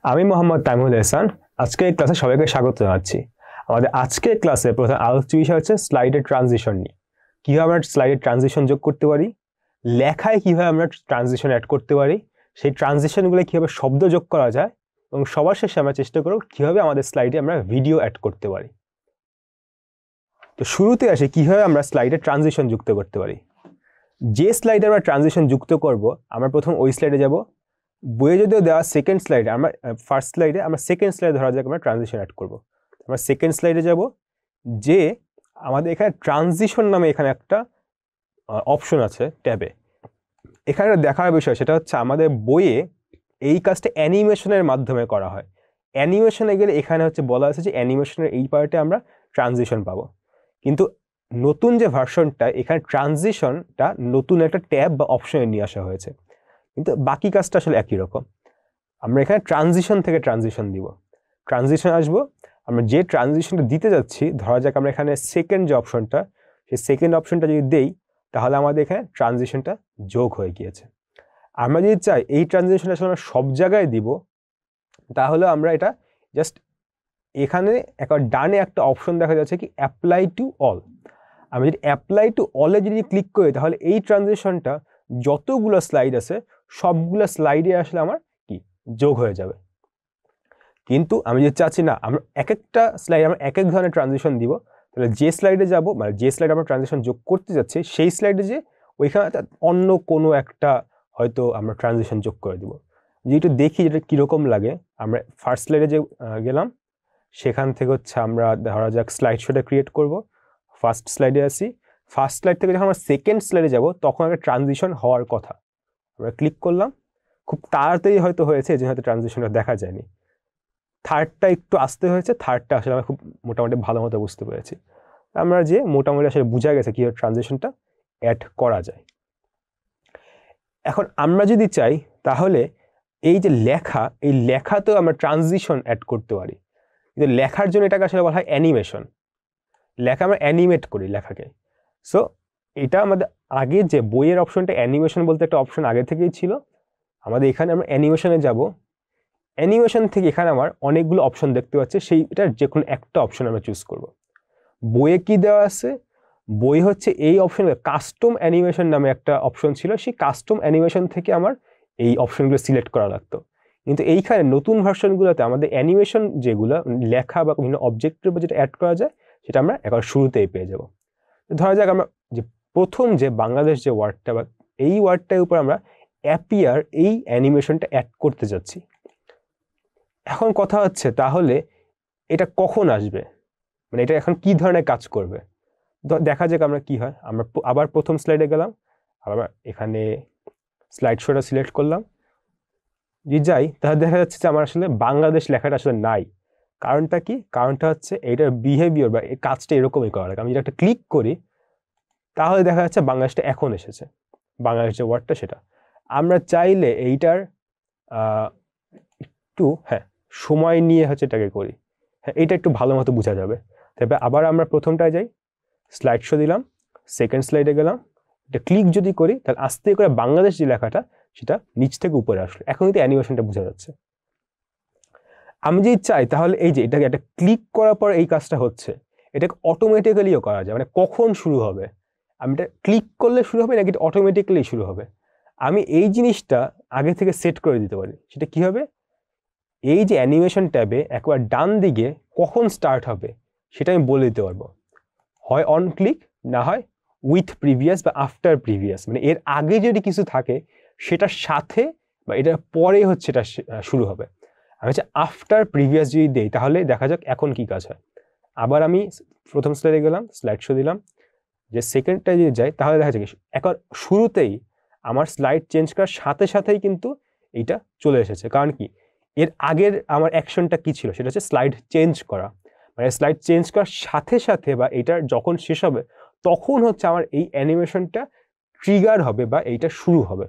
আমি মোহাম্মদ তাইমুল এহসান। আজকে এই ক্লাসে সবাইকে স্বাগত জানাচ্ছি। আমাদের আজকের ক্লাসে প্রথম আলোচ্য বিষয় হচ্ছে স্লাইডের ট্রানজিশন নিয়ে। কিভাবে আমরা স্লাইডের ট্রানজিশন যোগ করতে পারি, লেখায় কিভাবে আমরা ট্রানজিশন অ্যাড করতে পারি, সেই ট্রানজিশনগুলো কিভাবে শব্দ যোগ করা যায়, এবং সবার শেষে আমরা চেষ্টা করব কিভাবে আমাদের স্লাইডে আমরা ভিডিও অ্যাড করতে পারি। তো শুরুতে আসে কিভাবে আমরা স্লাইডে ট্রানজিশন যুক্ত করতে পারি। যে স্লাইডে আমরা ট্রানজিশন যুক্ত করব, আমরা প্রথম ওই স্লাইডে যাব। বইয়ে যদিও দেওয়া সেকেন্ড স্লাইডে, আমরা ফার্স্ট স্লাইডে, আমরা সেকেন্ড স্লাইডে ধরা যাক আমরা ট্রানজিশন অ্যাড করব। আমরা সেকেন্ড স্লাইডে যাব, যে আমাদের এখানে ট্রানজিশন নামে এখানে একটা অপশন আছে ট্যাবে। এখানে দেখার বিষয় সেটা হচ্ছে আমাদের বইয়ে এই কাজটা অ্যানিমেশনের মাধ্যমে করা হয়। অ্যানিমেশনে গেলে এখানে হচ্ছে বলা আছে যে অ্যানিমেশনের এই পার্টে আমরা ট্রানজিশন পাবো, কিন্তু নতুন যে ভার্সনটা এখানে ট্রানজিশনটা নতুন একটা ট্যাব বা অপশনে নিয়ে আসা হয়েছে, কিন্তু বাকি কাজটা আসলে একই রকম। আমরা এখানে ট্রানজিশন থেকে ট্রানজিশন দিব, ট্রানজিশন আসবো। আমরা যে ট্রানজিশনটা দিতে যাচ্ছি, ধরা যাক আমরা এখানে সেকেন্ড যে অপশনটা, সেই সেকেন্ড অপশনটা যদি দেই, তাহলে আমাদের এখানে ট্রানজিশনটা যোগ হয়ে গিয়েছে। আমরা যদি চাই এই ট্রানজিশনটা আসলে আমরা সব জায়গায় দিব, তাহলে আমরা এটা জাস্ট এখানে একবার ডানে একটা অপশন দেখা যাচ্ছে কি অ্যাপ্লাই টু অল। আমি যদি অ্যাপ্লাই টু অলে যদি ক্লিক করি, তাহলে এই ট্রানজিশনটা যতগুলো স্লাইড আছে সবগুলো স্লাইডে আসলে আমার কি যোগ হয়ে যাবে। কিন্তু আমি যদি চাচ্ছি না আমরা এক একটা স্লাইড আমরা এক এক ধরনের ট্রানজিশন দিব, তাহলে যে স্লাইডে যাব, মানে যে স্লাইডে আমরা ট্রানজিশন যোগ করতে যাচ্ছি সেই স্লাইডে যে ওইখানে অন্য কোনো একটা হয়তো আমরা ট্রানজিশন যোগ করে দিব। যদি একটু দেখি যেটা কীরকম লাগে, আমরা ফার্স্ট স্লাইডে যে গেলাম, সেখান থেকে হচ্ছে আমরা ধরা যাক স্লাইড শোটা ক্রিয়েট করব। ফার্স্ট স্লাইডে আসি, ফার্স্ট স্লাইড থেকে যখন আমরা সেকেন্ড স্লাইডে যাব, তখন একটা ট্রানজিশন হওয়ার কথা। আমরা ক্লিক করলাম, খুব তাড়াতাড়ি হয়তো হয়েছে, যে হয়তো ট্রানজিশনটা দেখা যায়নি। থার্ডটা একটু আসতে হয়েছে, থার্ডটা আসলে আমরা খুব মোটামুটি ভালো মতো বুঝতে পেরেছি। আমরা যে মোটামুটি আসলে বোঝা গেছে কীভাবে ট্রানজিশনটা অ্যাড করা যায়। এখন আমরা যদি চাই, তাহলে এই যে লেখা, এই লেখাতেও আমরা ট্রানজিশন অ্যাড করতে পারি, কিন্তু লেখার জন্য এটাকে আসলে বলা হয় অ্যানিমেশন। লেখা আমরা অ্যানিমেট করি লেখাকে। সো এটা আমাদের আগে যে বইয়ের অপশনটা অ্যানিমেশন বলতে একটা অপশন আগে থেকেই ছিল, আমাদের এখানে আমরা অ্যানিমেশনে যাব। অ্যানিমেশন থেকে এখানে আমার অনেকগুলো অপশন দেখতে পাচ্ছি, সেইটার যে কোনো একটা অপশন আমরা চুজ করব। বইয়ে কি দেওয়া আছে, বই হচ্ছে এই অপশন কাস্টম অ্যানিমেশন নামে একটা অপশন ছিল, সেই কাস্টম অ্যানিমেশন থেকে আমার এই অপশনগুলো সিলেক্ট করা লাগতো। কিন্তু এইখানে নতুন ভার্সনগুলোতে আমাদের অ্যানিমেশন যেগুলো লেখা বা বিভিন্ন অবজেক্টের উপর যেটা অ্যাড করা যায়, সেটা আমরা একবার শুরুতেই পেয়ে যাব। ধরা যাক আমরা যে প্রথম যে বাংলাদেশ যে ওয়ার্ডটা, বা এই ওয়ার্ডটার উপর আমরা অ্যাপিয়ার এই অ্যানিমেশনটা অ্যাড করতে যাচ্ছি। এখন কথা হচ্ছে, তাহলে এটা কখন আসবে, মানে এটা এখন কি ধরনের কাজ করবে। দেখা যাক আমরা কি হয়। আমরা আবার প্রথম স্লাইডে গেলাম, আবার এখানে স্লাইড শোটা সিলেক্ট করলাম। যদি যাই, তাহলে দেখা যাচ্ছে যে আমার আসলে বাংলাদেশ লেখাটা আসলে নাই। কারণটা কি? কারণটা হচ্ছে এইটার বিহেভিয়ার বা এই কাজটা এরকমই করা লাগে। আমি যদি একটা ক্লিক করি, তাহলে দেখা যাচ্ছে বাংলাদেশটা এখন এসেছে, বাংলাদেশ যে ওয়ার্ডটা সেটা। আমরা চাইলে এইটার একটু সময় নিয়ে হচ্ছে এটাকে করি, এইটা একটু ভালো মতো বোঝা যাবে। তবে আবার আমরা প্রথমটায় যাই, স্লাইড শো দিলাম, সেকেন্ড স্লাইডে গেলাম, এটা ক্লিক যদি করি, তাহলে আস্তে করে বাংলাদেশ যে লেখাটা সেটা নিচ থেকে উপরে আসলো। এখন কিন্তু অ্যানিমেশনটা বোঝা যাচ্ছে। আমি যদি চাই, তাহলে এই যে এটাকে একটা ক্লিক করার পর এই কাজটা হচ্ছে, এটাকে অটোমেটিক্যালিও করা যায়। মানে কখন শুরু হবে, আমি এটা ক্লিক করলে শুরু হবে নাকি এটা অটোমেটিক্যালি শুরু হবে, আমি এই জিনিসটা আগে থেকে সেট করে দিতে পারি। সেটা কি হবে, এই যে অ্যানিমেশন ট্যাবে একবার ডান দিকে কখন স্টার্ট হবে সেটা আমি বলে দিতে পারবো। হয় অন ক্লিক, না হয় উইথ প্রিভিয়াস বা আফটার প্রিভিয়াস, মানে এর আগে যদি কিছু থাকে সেটার সাথে বা এটার পরে হচ্ছে এটা শুরু হবে। আমি হচ্ছে আফটার প্রিভিয়াস যদি দিই, তাহলে দেখা যাক এখন কি কাজ হয়। আবার আমি প্রথম স্লাইডে গেলাম, স্লাইড শো দিলাম, যে সেকেন্ডটা যদি যাই, তাহলে দেখা যাচ্ছে একবার শুরুতেই আমার স্লাইড চেঞ্জ করার সাথে সাথেই কিন্তু এইটা চলে এসেছে। কারণ কি, এর আগের আমার অ্যাকশনটা কি ছিল, সেটা হচ্ছে স্লাইড চেঞ্জ করা। মানে স্লাইড চেঞ্জ করার সাথে সাথে বা এইটার যখন শেষ হবে, তখন হচ্ছে আমার এই অ্যানিমেশনটা ট্রিগার হবে বা এইটা শুরু হবে।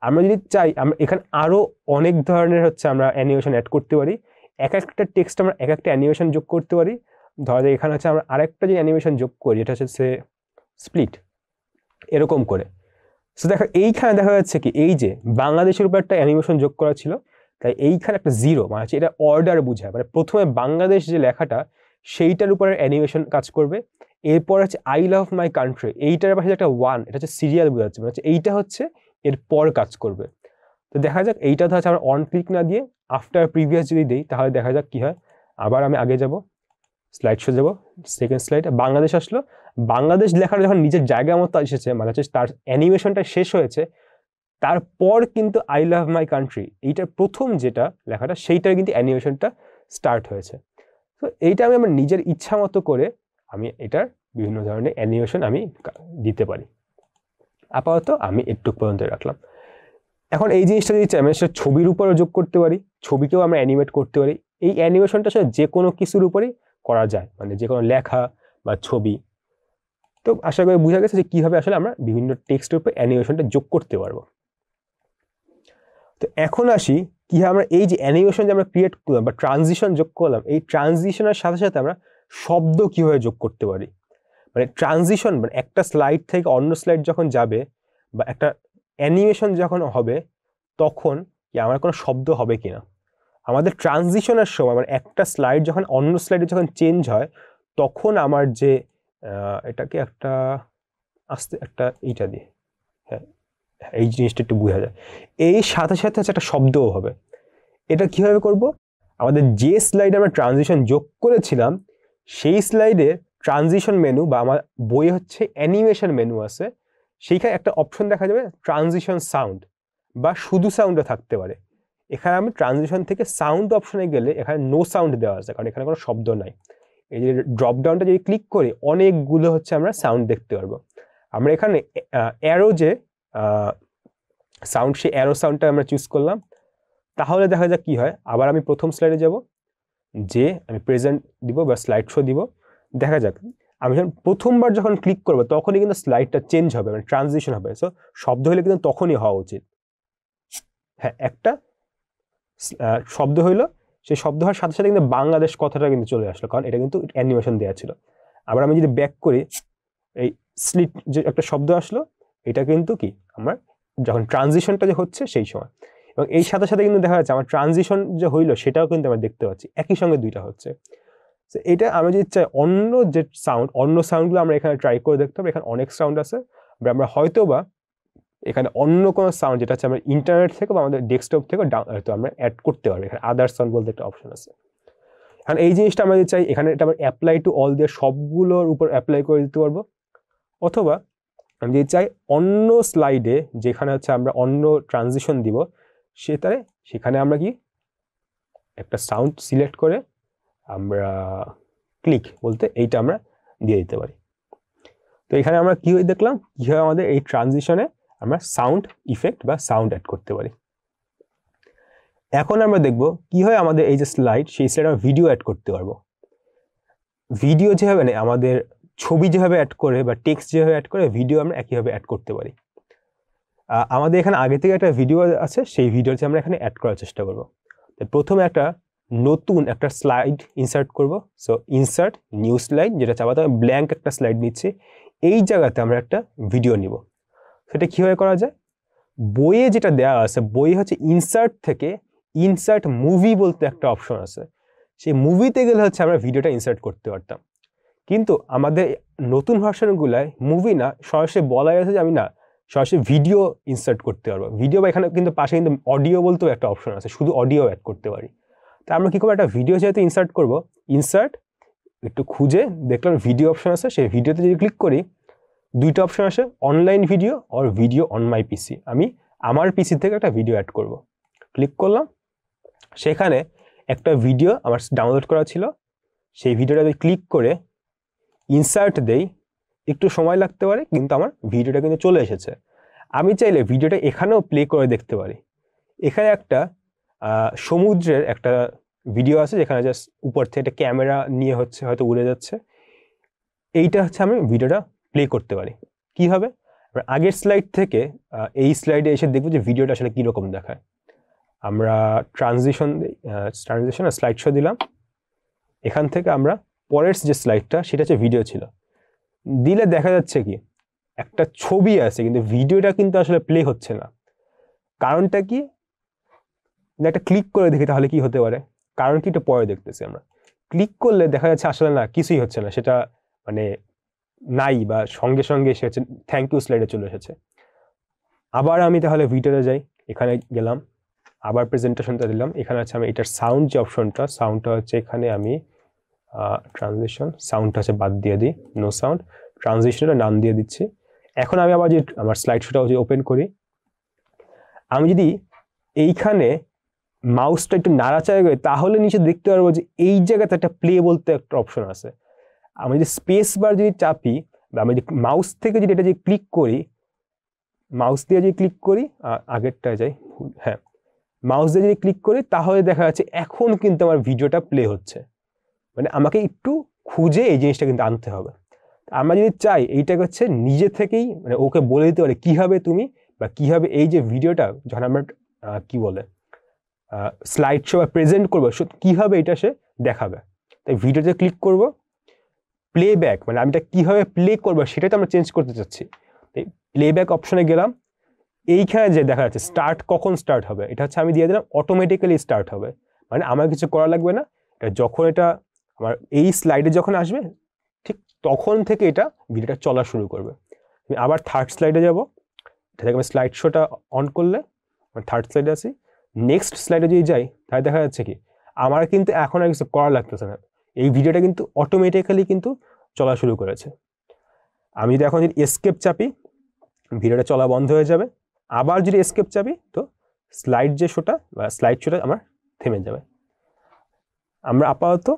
আমরা যদি চাই, আমরা এখানে আরো অনেক ধরনের হচ্ছে আমরা অ্যানিমেশন অ্যাড করতে পারি। এক একটা টেক্সট আমরা এক একটা অ্যানিমেশন যোগ করতে পারি। ধরা যায় এখানে হচ্ছে আমরা আরেকটা যে অ্যানিমেশন যোগ করি, এটা হচ্ছে স্প্লিট, এরকম করে। সো দেখো এইখানে দেখা যাচ্ছে কি, এই যে বাংলাদেশের উপর একটা অ্যানিমেশন যোগ করা ছিল, তাই এইখানে একটা জিরো মানে হচ্ছে এটা অর্ডার বোঝায়, মানে প্রথমে বাংলাদেশ যে লেখাটা সেইটার উপরে অ্যানিমেশন কাজ করবে, এরপর হচ্ছে আই লাভ মাই কান্ট্রি এইটার পাশে একটা ওয়ান, এটা হচ্ছে সিরিয়াল বোঝাচ্ছে, মানে হচ্ছে এইটা হচ্ছে এর পর কাজ করবে। তো দেখা যাক এইটা তো হচ্ছে আমরা অন ক্লিক না দিয়ে আফটার প্রিভিয়াস যদি দিই তাহলে দেখা যাক কি হয়। আবার আমি আগে যাব, স্লাইড শো যাব, সেকেন্ড স্লাইড বাংলাদেশ আসলো। বাংলাদেশ লেখাটা যখন নিজের জায়গা মতো এসেছে মানে হচ্ছে তার অ্যানিমেশনটা শেষ হয়েছে, তারপর কিন্তু আই লাভ মাই কান্ট্রি এইটার প্রথম যেটা লেখাটা সেইটার কিন্তু অ্যানিমেশনটা স্টার্ট হয়েছে। তো এইটা আমি আমার নিজের ইচ্ছা মতো করে আমি এটার বিভিন্ন ধরনের অ্যানিমেশন আমি দিতে পারি। আপাতত আমি একটু পর্যন্ত রাখলাম। এখন এই জিনিসটা যদি চাই আমি সেটা ছবির উপরও যোগ করতে পারি, ছবিকেও আমরা অ্যানিমেট করতে পারি। এই অ্যানিমেশনটা আসলে যে কোনো কিছুর উপরই করা যায়, মানে যে কোনো লেখা বা ছবি। তো আশা করি বোঝা গেছে যে কিভাবে আসলে আমরা বিভিন্ন টেক্সটের উপর অ্যানিমেশনটা যোগ করতে পারবো। তো এখন আসি কিভাবে আমরা এই যে অ্যানিমেশন যে আমরা ক্রিয়েট করলাম বা ট্রানজিশন যোগ করলাম, এই ট্রানজিশনের সাথে সাথে আমরা শব্দ কিভাবে যোগ করতে পারি। মানে ট্রানজিশন মানে একটা স্লাইড থেকে অন্য স্লাইড যখন যাবে বা একটা অ্যানিমেশন যখন হবে তখন কি আমার কোনো শব্দ হবে কিনা। আমাদের ট্রানজিশনের সময় মানে একটা স্লাইড যখন অন্য স্লাইডে যখন চেঞ্জ হয় তখন আমার যে এটাকে একটা আস্তে একটা এইটা দিয়ে, হ্যাঁ এই জিনিসটা একটু বোঝা যায়, এই সাথে সাথে একটা শব্দও হবে। এটা কিভাবে করব, আমাদের যে স্লাইডে আমরা ট্রানজিশন যোগ করেছিলাম সেই স্লাইডে ট্রানজিশন মেনু বা আমার বই হচ্ছে অ্যানিমেশন মেনু আছে, সেইখানে একটা অপশন দেখা যাবে ট্রানজিশন সাউন্ড বা শুধু সাউন্ডও থাকতে পারে। এখানে আমি ট্রানজিশন থেকে সাউন্ড অপশনে গেলে এখানে নো সাউন্ড দেওয়া আছে কারণ এখানে কোনো শব্দ নাই। এই যে ড্রপ ডাউনটা যদি ক্লিক করি অনেকগুলো হচ্ছে আমরা সাউন্ড দেখতে পারবো। আমরা এখানে অ্যারো যে সাউন্ড সেই অ্যারো সাউন্ডটা আমরা চুজ করলাম, তাহলে দেখা যাক কি হয়। আবার আমি প্রথম স্লাইডে যাব, যে আমি প্রেজেন্ট দিব বা স্লাইড শো দিব, দেখা যাক আমি যখন প্রথমবার যখন ক্লিক করবো তখনই কিন্তু স্লাইডটা চেঞ্জ হবে মানে ট্রানজিশন হবে। সো শব্দ হলে কিন্তু তখনই হওয়া উচিত। হ্যাঁ একটা শব্দ হইলো, সেই শব্দ হওয়ার সাথে সাথে কিন্তু বাংলাদেশ কথাটা কিন্তু চলে আসলো কারণ এটা কিন্তু অ্যানিমেশন দেওয়া ছিল। আবার আমি যদি ব্যাক করি এই স্লিট যে একটা শব্দ আসলো, এটা কিন্তু কি আমার যখন ট্রানজিশনটা যে হচ্ছে সেই সময়, এবং এই সাথে সাথে কিন্তু দেখা যাচ্ছে আমার ট্রানজিশন যে হইলো সেটাও কিন্তু আমরা দেখতে পাচ্ছি একই সঙ্গে দুইটা হচ্ছে। তো এটা আমরা যদি চাই অন্য যে সাউন্ড অন্য সাউন্ডগুলো আমরা এখানে ট্রাই করে দেখতে হবে, এখানে অনেক সাউন্ড আছে, আমরা হয়তো বা এখানে অন্য কোনো সাউন্ড যেটা হচ্ছে আমরা ইন্টারনেট থেকে বা আমাদের ডেস্কটপ থেকে হয়তো আমরা অ্যাড করতে পারবো। এখানে আদার সাউন্ড বলতে একটা অপশন আছে। এখন এই জিনিসটা আমরা যদি চাই এখানে এটা আমরা অ্যাপ্লাই টু অল দিয়ে সবগুলোর উপর অ্যাপ্লাই করে দিতে পারবো, অথবা আমি যদি চাই অন্য স্লাইডে যেখানে হচ্ছে আমরা অন্য ট্রানজিশন দিব সেখানে আমরা কি একটা সাউন্ড সিলেক্ট করে আমরা ক্লিক বলতে এইটা আমরা দিয়ে দিতে পারি। তো এখানে আমরা কি দেখলাম কিভাবে আমাদের এই ট্রানজিশনে আমরা সাউন্ড ইফেক্ট বা সাউন্ড অ্যাড করতে পারি। এখন আমরা দেখব কিভাবে আমাদের এই যে স্লাইড সেই স্লাইডে আমরা ভিডিও অ্যাড করতে পারবো। ভিডিও যেভাবে না আমাদের ছবি যেভাবে অ্যাড করে বা টেক্সট যেভাবে অ্যাড করে ভিডিও আমরা একইভাবে অ্যাড করতে পারি। আমাদের এখানে আগে থেকে একটা ভিডিও আছে, সেই ভিডিওতে আমরা এখানে অ্যাড করার চেষ্টা করব। প্রথমে একটা নতুন একটা স্লাইড ইনসার্ট করব। সো ইনসার্ট নিউ স্লাইড, যেটা চাপাতে আমি ব্ল্যাঙ্ক একটা স্লাইড নিচ্ছি, এই জায়গাতে আমরা একটা ভিডিও নিব। সেটা কীভাবে করা যায়, বইয়ে যেটা দেওয়া আছে বই হচ্ছে ইনসার্ট থেকে ইনসার্ট মুভি বলতে একটা অপশন আছে, সেই মুভিতে গেলে হচ্ছে আমরা ভিডিওটা ইনসার্ট করতে পারতাম। কিন্তু আমাদের নতুন ভার্সনগুলায় মুভি না, সরাসরি বলা আছে যে আমি না সরাসরি ভিডিও ইনসার্ট করতে পারবো। ভিডিও বা এখানে কিন্তু পাশে কিন্তু অডিও বলতেও একটা অপশন আছে, শুধু অডিও অ্যাড করতে পারি। তা আমরা কী করবো, একটা ভিডিও যেহেতু ইনসার্ট করবো, ইনসার্ট একটু খুঁজে দেখলাম ভিডিও অপশন আছে, সেই ভিডিওতে যদি ক্লিক করি দুইটা অপশন আসে, অনলাইন ভিডিও আর ভিডিও অন মাই পিসি। আমি আমার পিসি থেকে একটা ভিডিও অ্যাড করব, ক্লিক করলাম, সেখানে একটা ভিডিও আমার ডাউনলোড করা ছিল, সেই ভিডিওটা আমি ক্লিক করে ইনসার্ট দেই, একটু সময় লাগতে পারে কিন্তু আমার ভিডিওটা কিন্তু চলে এসেছে। আমি চাইলে ভিডিওটা এখানেও প্লে করে দেখতে পারি। এখানে একটা সমুদ্রের একটা ভিডিও আছে যেখানে জাস্ট উপর থেকে একটা ক্যামেরা নিয়ে হচ্ছে হয়তো উড়ে যাচ্ছে, এইটা হচ্ছে আমি ভিডিওটা প্লে করতে পারি। কীভাবে, আগের স্লাইড থেকে এই স্লাইডে এসে দেখবো যে ভিডিওটা আসলে কীরকম দেখায়। আমরা ট্রানজিশন স্লাইড শো দিলাম, এখান থেকে আমরা পরের যে স্লাইডটা সেটা হচ্ছে ভিডিও ছিল, দিলে দেখা যাচ্ছে কি একটা ছবি আছে কিন্তু ভিডিওটা কিন্তু আসলে প্লে হচ্ছে না। কারণটা কি, একটা ক্লিক করে দেখি তাহলে কি হতে পারে, কারণ কি এটা পরে দেখতেছি আমরা। ক্লিক করলে দেখা যাচ্ছে আসলে না কিছুই হচ্ছে না, সেটা মানে নাই বা সঙ্গে সঙ্গে এসে হচ্ছে থ্যাংক ইউ স্লাইডে চলে এসেছে। আবার আমি তাহলে ভিডিওতে যাই, এখানে গেলাম, আবার প্রেজেন্টেশনটা দিলাম, এখানে আছে আমি এটার সাউন্ড যে অপশনটা, সাউন্ডটা হচ্ছে এখানে আমি ট্রানজিশন সাউন্ডটা হচ্ছে বাদ দিয়ে দিই, নো সাউন্ড, ট্রানজিশনটা নাম দিয়ে দিচ্ছি। এখন আমি আবার যে আমার স্লাইড শোটা যদি ওপেন করি, আমি যদি এইখানে মাউসটা একটু নাড়াচাড়া করি তাহলে নিচে দেখতে পারবো যে এই জায়গাতে একটা প্লে বলতে একটা অপশন আছে। আমি যদি স্পেস বার যদি চাপি বা আমি যদি মাউস থেকে যদি এটা যদি ক্লিক করি, মাউস দিয়ে যদি ক্লিক করি, আগেরটায় যাই, হ্যাঁ মাউস দিয়ে যদি ক্লিক করি তাহলে দেখা যাচ্ছে এখন কিন্তু আমার ভিডিওটা প্লে হচ্ছে। মানে আমাকে একটু খুঁজে এই জিনিসটা কিন্তু আনতে হবে। আমরা যদি চাই এইটাকে হচ্ছে নিজে থেকেই মানে ওকে বলে দিতে পারি কীভাবে তুমি বা কীভাবে এই যে ভিডিওটা যখন আমরা কি বলে স্লাইড শো বা প্রেজেন্ট করবো কীভাবে এটা সে দেখাবে। তাই ভিডিওতে ক্লিক করব, প্লেব্যাক মানে আমি এটা কীভাবে প্লে করবো সেটাই তো আমরা চেঞ্জ করতে চাচ্ছি। তাই প্লেব্যাক অপশনে গেলাম, এইখানে যে দেখা যাচ্ছে স্টার্ট কখন স্টার্ট হবে, এটা হচ্ছে আমি দিয়ে দিলাম অটোমেটিক্যালি স্টার্ট হবে, মানে আমার কিছু করা লাগবে না। এটা যখন এটা আমার এই স্লাইডে যখন আসবে ঠিক তখন থেকে এটা ভিডিওটা চলা শুরু করবে। আমি আবার থার্ড স্লাইডে যাব, এটা থেকে আমি স্লাইড শোটা অন করলে থার্ড স্লাইডে আসি, নেক্সট স্লাইডে যদি যাই তাহলে দেখা যাচ্ছে কি আমার কিন্তু এখন আর কিছু করা লাগতেছে না, এই ভিডিওটা কিন্তু অটোমেটিক্যালি কিন্তু চলা শুরু করেছে। আমি যদি এখন যদি এসকেপ চাপি ভিডিওটা চলা বন্ধ হয়ে যাবে, আবার যদি এসকেপ চাপি তো স্লাইড যে শোটা বা স্লাইড শোটা আমার থেমে যাবে। আমরা আপাতত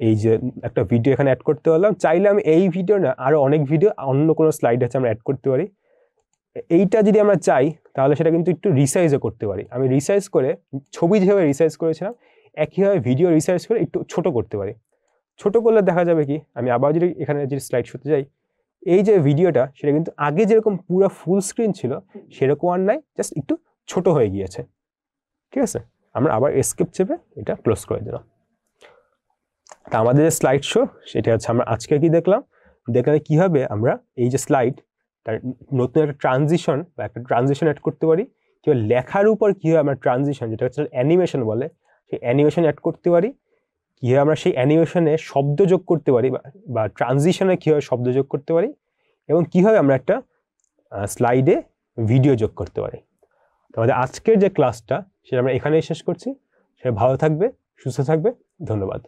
এই যে একটা ভিডিও এখানে অ্যাড করতে পারলাম, চাইলে আমি এই ভিডিও না আরও অনেক ভিডিও অন্য কোনো স্লাইড আছে আমরা অ্যাড করতে পারি। এইটা যদি আমরা চাই তাহলে সেটা কিন্তু একটু রিসাইজও করতে পারি। আমি রিসাইজ করে ছবি যেভাবে রিসাইজ করেছিলাম একইভাবে ভিডিও রিসাইজ করে একটু ছোট করতে পারি। ছোট করলে দেখা যাবে কি আমি আবার যদি এখানে যদি স্লাইড শোতে যাই, এই যে ভিডিওটা সেটা কিন্তু আগে যেরকম পুরো ফুল স্ক্রিন ছিল সেরকম আর নাই, জাস্ট একটু ছোট হয়ে গিয়েছে। ঠিক আছে, আমরা আবার এসকেপ চেপে এটা ক্লোজ করে দিলাম। তা আমাদের যে স্লাইড শো সেটা হচ্ছে আমরা আজকে কি দেখলাম কীভাবে আমরা এই যে স্লাইড তার নতুন একটা ট্রানজিশন বা একটা ট্রানজিশন অ্যাড করতে পারি, কীভাবে লেখার উপর কীভাবে আমরা ট্রানজিশন যেটা হচ্ছে অ্যানিমেশন বলে সেই অ্যানিমেশন অ্যাড করতে পারি, কীভাবে আমরা সেই অ্যানিমেশনে শব্দ যোগ করতে পারি বা ট্রানজিশনে কীভাবে শব্দ যোগ করতে পারি, এবং কীভাবে আমরা একটা স্লাইডে ভিডিও যোগ করতে পারি। আমাদের আজকের যে ক্লাসটা সেটা আমরা এখানেই শেষ করছি। সে ভালো থাকবে, সুস্থ থাকবে, ধন্যবাদ।